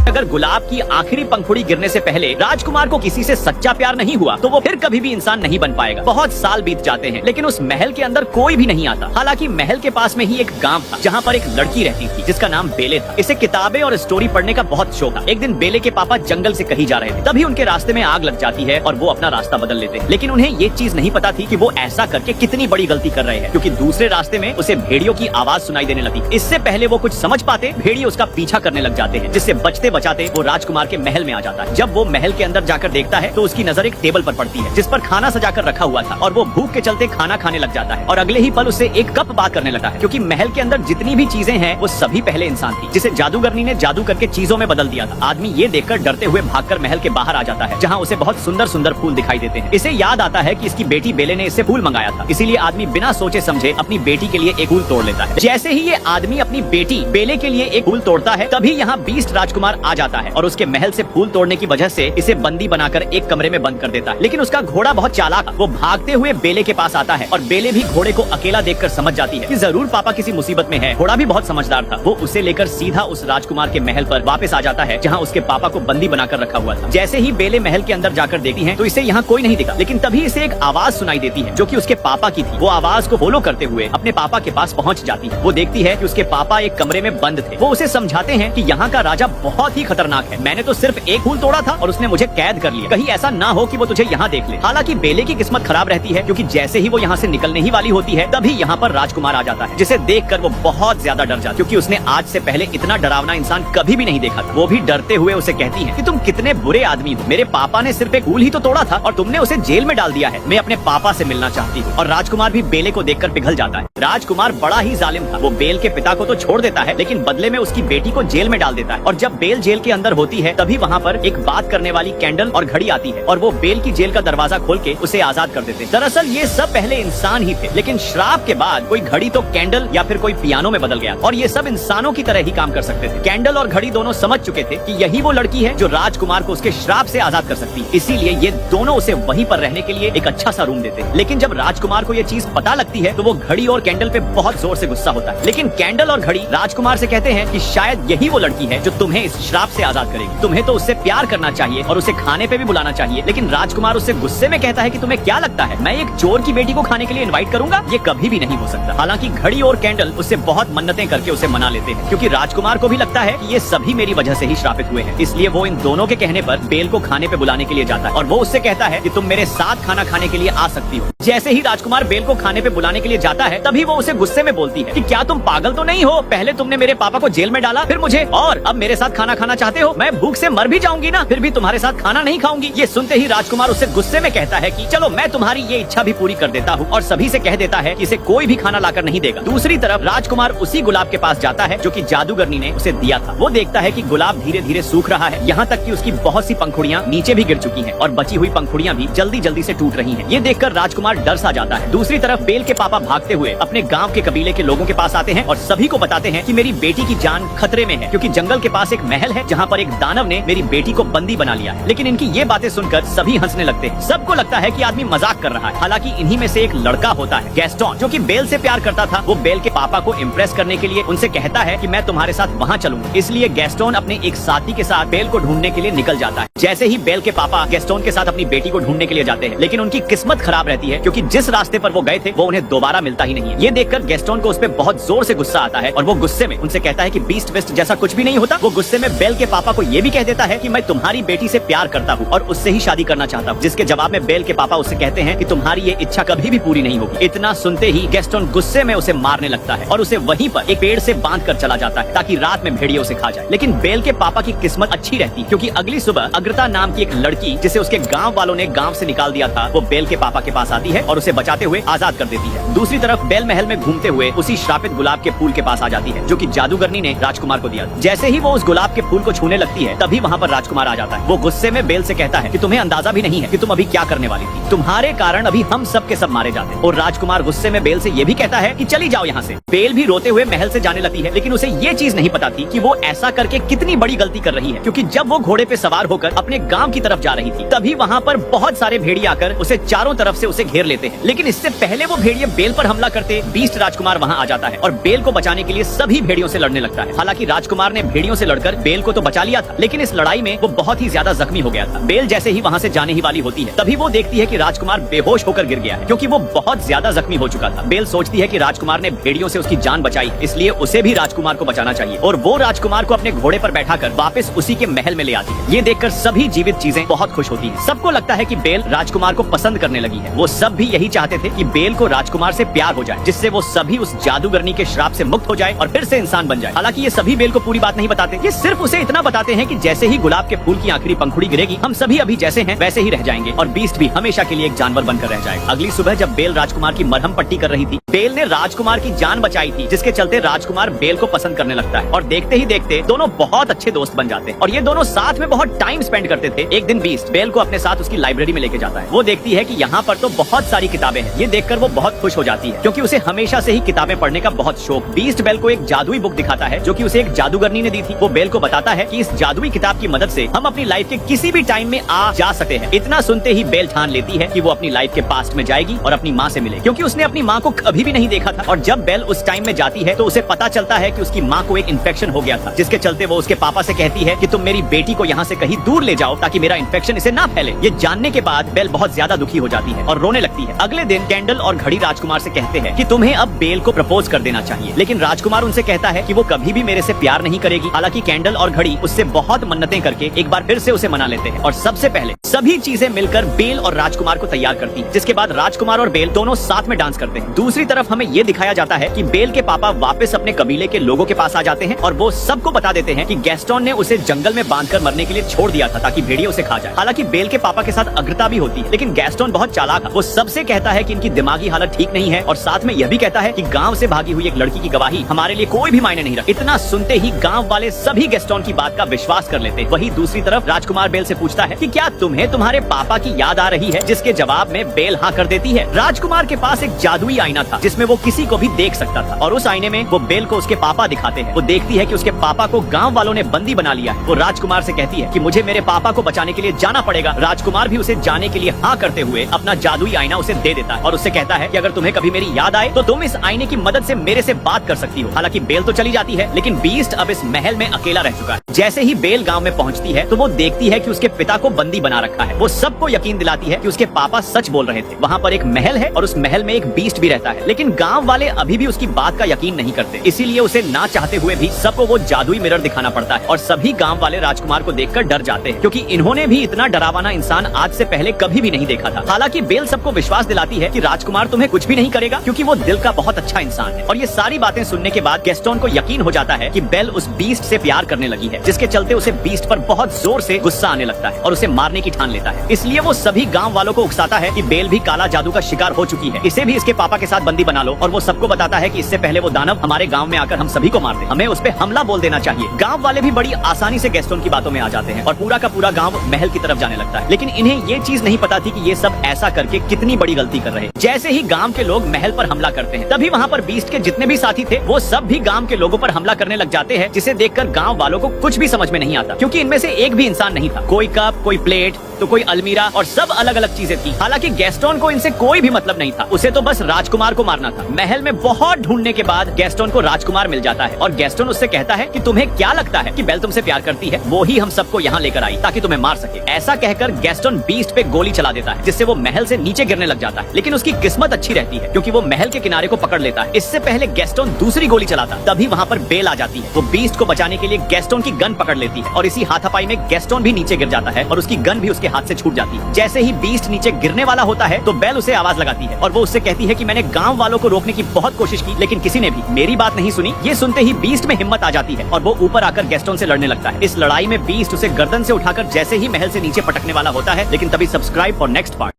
अगर गुलाब की आखिरी पंखुड़ी गिरने से पहले राजकुमार को किसी से सच्चा प्यार नहीं हुआ तो वो फिर कभी भी इंसान नहीं बन पाएगा। बहुत साल बीत जाते हैं लेकिन उस महल के अंदर कोई भी नहीं आता। हालांकि महल के पास में ही एक गांव था जहाँ पर एक लड़की रहती थी जिसका नाम बेले था। इसे किताबें और स्टोरी पढ़ने का बहुत शौक था। एक दिन बेले के पापा जंगल से कहीं जा रहे थे, तभी उनके रास्ते में आग लग जाती है और वो अपना रास्ता बदल लेते हैं। लेकिन उन्हें ये चीज नहीं पता थी कि वो ऐसा करके कितनी बड़ी गलती कर रहे हैं, क्योंकि दूसरे रास्ते में उसे भेड़ियों की आवाज सुनाई देने लगी। इससे पहले वो कुछ समझ पाते भेड़िए उसका पीछा करने लग जाते हैं, जिससे बचते बचाते वो राजकुमार के महल में आ जाता है। जब वो महल के अंदर जाकर देखता है तो उसकी नजर एक टेबल पर पड़ती है जिस पर खाना सजाकर रखा हुआ था और वो भूख के चलते खाना खाने लग जाता है और अगले ही पल उससे एक कप बात करने लगता है, क्योंकि महल के अंदर जितनी भी चीजें हैं वो सभी पहले इंसान थी जिसे जादूगरनी ने जादू करके चीजों में बदल दिया था। आदमी ये देखकर डरते हुए भागकर महल के बाहर आ जाता है जहाँ उसे बहुत सुंदर सुंदर फूल दिखाई देते हैं। इसे याद आता है कि इसकी बेटी बेले ने इससे फूल मंगाया था, इसीलिए आदमी बिना सोचे समझे अपनी बेटी के लिए एक फूल तोड़ लेता है। जैसे ही ये आदमी अपनी बेटी बेले के लिए एक फूल तोड़ता है तभी यहाँ बीस्ट राजकुमार आ जाता है और उसके महल से फूल तोड़ने की वजह से इसे बंदी बनाकर एक कमरे में बंद कर देता है। लेकिन उसका घोड़ा बहुत चालाक था, वो भागते हुए बेले के पास आता है और बेले भी घोड़े को अकेला देखकर समझ जाती है कि जरूर पापा किसी मुसीबत में है। घोड़ा भी बहुत समझदार था, वो उसे लेकर सीधा उस राजकुमार के महल पर वापस आ जाता है जहाँ उसके पापा को बंदी बनाकर रखा हुआ था। जैसे ही बेले महल के अंदर जाकर देखती है तो इसे यहाँ कोई नहीं दिखा, लेकिन तभी इसे एक आवाज सुनाई देती है जो कि उसके पापा की थी। वो आवाज को फॉलो करते हुए अपने पापा के पास पहुँच जाती है। वो देखती है कि उसके पापा एक कमरे में बंद थे। वो उसे समझाते हैं कि यहाँ का राजा बहुत ही खतरनाक है, मैंने तो सिर्फ एक फूल तोड़ा था और उसने मुझे कैद कर लिया, कहीं ऐसा ना हो कि वो तुझे यहाँ देख ले। हालांकि बेले की किस्मत खराब रहती है, क्योंकि जैसे ही वो यहाँ से निकलने ही वाली होती है तभी यहाँ पर राजकुमार आ जाता है, जिसे देखकर वो बहुत ज्यादा डर जाती, क्योंकि उसने आज से पहले इतना डरावना इंसान कभी भी नहीं देखा था। वो भी डरते हुए उसे कहती है कि तुम कितने बुरे आदमी हो, मेरे पापा ने सिर्फ एक फूल ही तो तोड़ा था और तुमने उसे जेल में डाल दिया है, मैं अपने पापा से मिलना चाहती हूँ। और राजकुमार भी बेले को देखकर पिघल जाता है। राजकुमार बड़ा ही जालिम था, वो बेल के पिता को तो छोड़ देता है लेकिन बदले में उसकी बेटी को जेल में डाल देता है। और जब बेल जेल के अंदर होती है तभी वहाँ पर एक बात करने वाली कैंडल और घड़ी आती है और वो बेल की जेल का दरवाजा खोल के उसे आजाद कर देते हैं। दरअसल ये सब पहले इंसान ही थे, लेकिन श्राप के बाद कोई घड़ी तो कैंडल या फिर कोई पियानो में बदल गया और ये सब इंसानों की तरह ही काम कर सकते थे। कैंडल और घड़ी दोनों समझ चुके थे कि यही वो लड़की है जो राजकुमार को उसके श्राप से आजाद कर सकती है, इसीलिए ये दोनों उसे वहीं पर रहने के लिए एक अच्छा सा रूम देते हैं। लेकिन जब राजकुमार को ये चीज पता लगती है तो वो घड़ी और कैंडल पे बहुत जोर से गुस्सा होता है। लेकिन कैंडल और घड़ी राजकुमार से कहते हैं कि शायद यही वो लड़की है जो तुम्हें इस श्राप से आजाद करेगी, तुम्हें तो उससे प्यार करना चाहिए और उसे खाने पे भी बुलाना चाहिए। लेकिन राजकुमार उससे गुस्से में कहता है कि तुम्हें क्या लगता है मैं एक चोर की बेटी को खाने के लिए इनवाइट करूंगा, ये कभी भी नहीं हो सकता। हालांकि घड़ी और कैंडल उससे बहुत मन्नतें करके उसे मना लेते हैं, क्योंकि राजकुमार को भी लगता है कि ये सभी मेरी वजह से ही श्रापित हुए हैं, इसलिए वो इन दोनों के कहने पर बेल को खाने पे बुलाने के लिए जाता है और वो उससे कहता है कि तुम मेरे साथ खाना खाने के लिए आ सकती हो। जैसे ही राजकुमार बेल को खाने पे बुलाने के लिए जाता है तभी वो उसे गुस्से में बोलती है कि क्या तुम पागल तो नहीं हो, पहले तुमने मेरे पापा को जेल में डाला फिर मुझे, और अब मेरे साथ खाना खाना चाहते हो, मैं भूख से मर भी जाऊंगी ना, फिर भी तुम्हारे साथ खाना नहीं खाऊंगी। ये सुनते ही राजकुमार उससे गुस्से में कहता है कि चलो मैं तुम्हारी ये इच्छा भी पूरी कर देता हूँ, और सभी से कह देता है कि इसे कोई भी खाना लाकर नहीं देगा। दूसरी तरफ राजकुमार उसी गुलाब के पास जाता है जो कि जादूगरनी ने उसे दिया था। वो देखता है कि गुलाब धीरे धीरे सूख रहा है, यहाँ तक कि उसकी बहुत सी पंखुड़ियाँ नीचे भी गिर चुकी हैं और बची हुई पंखुड़ियाँ भी जल्दी जल्दी से टूट रही हैं। ये देखकर राजकुमार डर सा जाता है। दूसरी तरफ बेल के पापा भागते हुए अपने गाँव के कबीले के लोगों के पास आते हैं और सभी को बताते हैं कि मेरी बेटी की जान खतरे में है, क्योंकि जंगल के पास एक महल है जहाँ पर एक दानव ने मेरी बेटी को बंदी बना लिया है। लेकिन इनकी ये बातें सुनकर सभी हंसने लगते हैं। सबको लगता है कि आदमी मजाक कर रहा है। हालांकि इन्हीं में से एक लड़का होता है गैस्टोन, जो कि बेल से प्यार करता था। वो बेल के पापा को इम्प्रेस करने के लिए उनसे कहता है कि मैं तुम्हारे साथ वहाँ चलूंगा। इसलिए गैस्टोन अपने एक साथी के साथ बेल को ढूंढने के लिए निकल जाता है। जैसे ही बेल के पापा गैस्टोन के साथ अपनी बेटी को ढूंढने के लिए जाते हैं, लेकिन उनकी किस्मत खराब रहती है, क्योंकि जिस रास्ते पर वो गए थे वो उन्हें दोबारा मिलता ही नहीं है। ये देखकर गैस्टोन को उस पर बहुत जोर से गुस्सा आता है और वो गुस्से में उनसे कहता है कि बीस्ट वेस्ट जैसा कुछ भी नहीं होता। वो गुस्से में बेल के पापा को ये भी कह देता है कि मैं तुम्हारी बेटी से प्यार करता हूँ और उससे ही शादी करना चाहता हूँ, जिसके जवाब में बेल के पापा उससे कहते हैं कि तुम्हारी ये इच्छा कभी भी पूरी नहीं होगी। इतना सुनते ही गैस्टोन गुस्से में उसे मारने लगता है और उसे वहीं पर एक पेड़ से बांध कर चला जाता है ताकि रात में भेड़िए उसे खा जाए। लेकिन बेल के पापा की किस्मत अच्छी रहती, क्योंकि अगली सुबह अग्रता नाम की एक लड़की जिसे उसके गाँव वालों ने गाँव से निकाल दिया था, वो बेल के पापा के पास आती है और उसे बचाते हुए आजाद कर देती है। दूसरी तरफ बेल महल में घूमते हुए उसी श्रापित गुलाब के फूल के पास आ जाती है जो कि जादूगरनी ने राजकुमार को दिया। जैसे ही वो उस गुलाब के फूल को छूने लगती है तभी वहाँ पर राजकुमार आ जाता है। वो गुस्से में बेल से कहता है कि तुम्हें अंदाजा भी नहीं है कि तुम अभी क्या करने वाली थी, तुम्हारे कारण अभी हम सब के सब मारे जाते हैं। और राजकुमार गुस्से में बेल से ये भी कहता है कि चली जाओ यहाँ से। बेल भी रोते हुए महल से जाने लगती है, लेकिन उसे ये चीज नहीं पता थी कि वो ऐसा करके कितनी बड़ी गलती कर रही है, क्योंकि जब वो घोड़े पे सवार होकर अपने गांव की तरफ जा रही थी तभी वहाँ पर बहुत सारे भेड़िए आकर उसे चारों तरफ से उसे घेर लेते हैं। लेकिन इससे पहले वो भेड़िए बेल पर हमला करते बीस्ट राजकुमार वहाँ आ जाता है और बेल को बचाने के लिए सभी भेड़ियों से लड़ने लगता है। हालांकि राजकुमार ने भेड़ियों से लड़कर बेल को तो बचा लिया था, लेकिन इस लड़ाई में वो बहुत ही ज्यादा जख्मी हो गया था। बेल जैसे ही वहाँ से जाने ही वाली होती है, तभी वो देखती है कि राजकुमार बेहोश होकर गिर गया है, क्योंकि वो बहुत ज्यादा जख्मी हो चुका था। बेल सोचती है कि राजकुमार ने भेड़ियों से उसकी जान बचाई, इसलिए उसे भी राजकुमार को बचाना चाहिए, और वो राजकुमार को अपने घोड़े पर बैठाकर वापस उसी के महल में ले आती है। ये देखकर सभी जीवित चीजें बहुत खुश होती हैं। सबको लगता है कि बेल राजकुमार को पसंद करने लगी है। वो सब भी यही चाहते थे कि बेल को राजकुमार से प्यार हो जाए, जिससे वो सभी उस जादूगरनी के श्राप से मुक्त हो जाए और फिर से इंसान बन जाए। हालांकि ये सभी बेल को पूरी बात नहीं बताते, ये सिर्फ उसे इतना बताते हैं कि जैसे ही गुलाब के फूल की आखिरी पंखुड़ी गिरेगी, हम सभी अभी जैसे हैं वैसे ही रह जाएंगे और बीस्ट भी हमेशा के लिए एक जानवर बनकर रह जाएगा। अगली सुबह जब बेल राजकुमार की मरहम पट्टी कर रही थी, बेल ने राजकुमार की जान बचाई थी, जिसके चलते राजकुमार बेल को पसंद करने लगता है और देखते ही देखते दोनों बहुत अच्छे दोस्त बन जाते हैं और ये दोनों साथ में बहुत टाइम स्पेंड करते थे। एक दिन बीस्ट बेल को अपने साथ उसकी लाइब्रेरी में लेके जाता है। वो देखती है कि यहाँ पर तो बहुत सारी किताबें हैं। ये देखकर वो बहुत खुश हो जाती है, क्योंकि उसे हमेशा से ही किताबें पढ़ने का बहुत शौक। बीस्ट बेल को एक जादुई बुक दिखाता है जो कि उसे एक जादूगरनी ने दी थी। वो बेल को बताता है कि इस जादुई किताब की मदद से हम अपनी लाइफ के किसी भी टाइम में आ जा सकते हैं। इतना सुनते ही बेल ठान लेती है कि वो अपनी लाइफ के पास्ट में जाएगी और अपनी माँ से मिले, क्योंकि उसने अपनी माँ को कभी भी नहीं देखा था। और जब बेल उस टाइम में जाती है तो उसे पता चलता है कि उसकी माँ को एक इन्फेक्शन हो गया था, जिसके चलते वो उसके पापा से कहती है कि तुम मेरी बेटी को यहाँ से कहीं दूर ले जाओ ताकि मेरा इन्फेक्शन इसे ना फैले। ये जानने के बाद बेल बहुत ज्यादा दुखी हो जाती है और रोने लगती है। अगले दिन कैंडल और घड़ी राजकुमार से कहते हैं कि तुम्हें अब बेल को प्रपोज कर देना चाहिए, लेकिन राजकुमार उनसे कहता है कि वो कभी भी मेरे से प्यार नहीं करेगी। हालांकि कैंडल और घड़ी उससे बहुत मन्नतें करके एक बार फिर से उसे मना लेते हैं और सबसे पहले सभी चीजें मिलकर बेल और राजकुमार को तैयार करती हैं, जिसके बाद राजकुमार और बेल दोनों साथ में डांस करते हैं। दूसरी तरफ हमें ये दिखाया जाता है कि बेल के पापा वापस अपने कबीले के लोगों के पास आ जाते हैं और वो सबको बता देते हैं कि गैस्टोन ने उसे जंगल में बांधकर मरने के लिए छोड़ दिया था ताकि भेड़िया उसे खा जाए। हालांकि बेल के पापा के साथ अग्रता भी होती है, लेकिन गैस्टोन बहुत चालाक है। वो सबसे कहता है कि इनकी दिमागी हालत ठीक नहीं है और साथ में यह भी कहता है कि गांव से भागी हुई एक लड़की की गवाही हमारे लिए कोई भी मायने नहीं रखती। इतना सुनते ही गांव वाले सभी गैस्टोन की बात का विश्वास कर लेते हैं। वहीं दूसरी तरफ राजकुमार बेल से पूछता है कि क्या तुम्हें तुम्हारे पापा की याद आ रही है, जिसके जवाब में बेल हाँ कर देती है। राजकुमार के पास एक जादुई आईना था जिसमें वो किसी को भी देख सकता था और उस आईने में वो बेल को उसके पापा दिखाते हैं। वो देखती है कि उसके पापा को गांव वालों ने बंदी बना लिया है। वो राजकुमार से कहती है कि मुझे मेरे पापा को बचाने के लिए जाना पड़ेगा। राजकुमार भी उसे जाने के लिए हाँ करते हुए अपना जादुई आईना उसे दे देता है और उससे कहता है कि अगर तुम्हें कभी मेरी याद आए तो तुम इस आईने की मदद से मेरे से बात कर सकती हो। हालांकि बेल तो चली जाती है, लेकिन बीस्ट अब इस महल में अकेला रह चुका है। जैसे ही बेल गांव में पहुंचती है तो वो देखती है कि उसके पिता को बंदी बना रखा है। वो सबको यकीन दिलाती है कि उसके पापा सच बोल रहे थे। वहाँ पर एक महल है और उस महल में एक बीस्ट भी रहता है, लेकिन गांव वाले अभी भी उसकी बात का यकीन नहीं करते। इसीलिए उसे ना चाहते हुए भी सबको वो जादुई मिरर दिखाना पड़ता है और सभी गांव वाले राजकुमार को देखकर डर जाते हैं, क्योंकि इन्होंने भी इतना डरावना इंसान आज से पहले कभी भी नहीं देखा था। हालांकि बेल सबको विश्वास दिलाती है कि राजकुमार तुम्हें कुछ भी नहीं करेगा, क्योंकि वो दिल का बहुत अच्छा इंसान है। और ये सारी बातें सुनने के बाद गैस्टोन को यकीन हो जाता है कि बेल उस बीस्ट से प्यार करने लगी है, जिसके चलते उसे बीस्ट पर बहुत जोर से गुस्सा आने लगता है और उसे मारने की ठान लेता है। इसलिए वो सभी गांव वालों को उकसाता है कि बेल भी काला जादू का शिकार हो चुकी है, इसे भी इसके पापा के साथ बंदी बना लो। और वो सबको बताता है कि इससे पहले वो दानव हमारे गांव में आकर हम सभी को मार दे, हमें उस पे हमला बोल देना चाहिए। गांव वाले भी बड़ी आसानी से गैस्टोन की बातों में आ जाते हैं और पूरा का पूरा गांव महल की तरफ जाने लगता है। लेकिन इन्हें ये चीज नहीं पता थी कि ये सब ऐसा करके कितनी बड़ी गलती कर रहे हैं। जैसे ही गांव के लोग महल पर हमला करते हैं, तभी वहाँ पर बीस्ट के जितने भी साथी थे वो सब भी गांव के लोगों पर हमला करने लग जाते हैं, जिसे देखकर गांव वालों को कुछ भी समझ में नहीं आता, क्योंकि इनमें से एक भी इंसान नहीं था। कोई कप, कोई प्लेट, तो कोई अलमीरा और सब अलग अलग चीजें थी। हालांकि गैस्टोन को इनसे कोई भी मतलब नहीं था, उसे तो बस राजकुमार को मारना था। महल में बहुत ढूंढने के बाद गैस्टोन को राजकुमार मिल जाता है और गैस्टोन उससे कहता है कि तुम्हें क्या लगता है कि बेल तुमसे प्यार करती है? वो ही हम सबको यहाँ लेकर आई ताकि तुम्हें मार सके। ऐसा कहकर गैस्टोन बीस्ट पे गोली चला देता है, जिससे वो महल से नीचे गिरने लग जाता है। लेकिन उसकी किस्मत अच्छी रहती है, क्योंकि वो महल के किनारे को पकड़ लेता है। इससे पहले गैस्टोन दूसरी गोली चलाता, तभी वहाँ पर बेल आ जाती है। वो बीस्ट को बचाने के लिए गैस्टोन की गन पकड़ लेती है और इसी हाथापाई में गैस्टोन भी नीचे गिर जाता है और उसकी गन भी उसके हाथ से छूट जाती है। जैसे ही बीस्ट नीचे गिरने वाला होता है तो बेल उसे आवाज लगाती है और वो उससे कहती है कि मैंने गांव वालों को रोकने की बहुत कोशिश की, लेकिन किसी ने भी मेरी बात नहीं सुनी। ये सुनते ही बीस्ट में हिम्मत आ जाती है और वो ऊपर आकर गैस्टोन से लड़ने लगता है। इस लड़ाई में बीस्ट उसे गर्दन से उठाकर जैसे ही महल से नीचे पटकने वाला होता है, लेकिन तभी सब्सक्राइब फॉर नेक्स्ट पार्ट।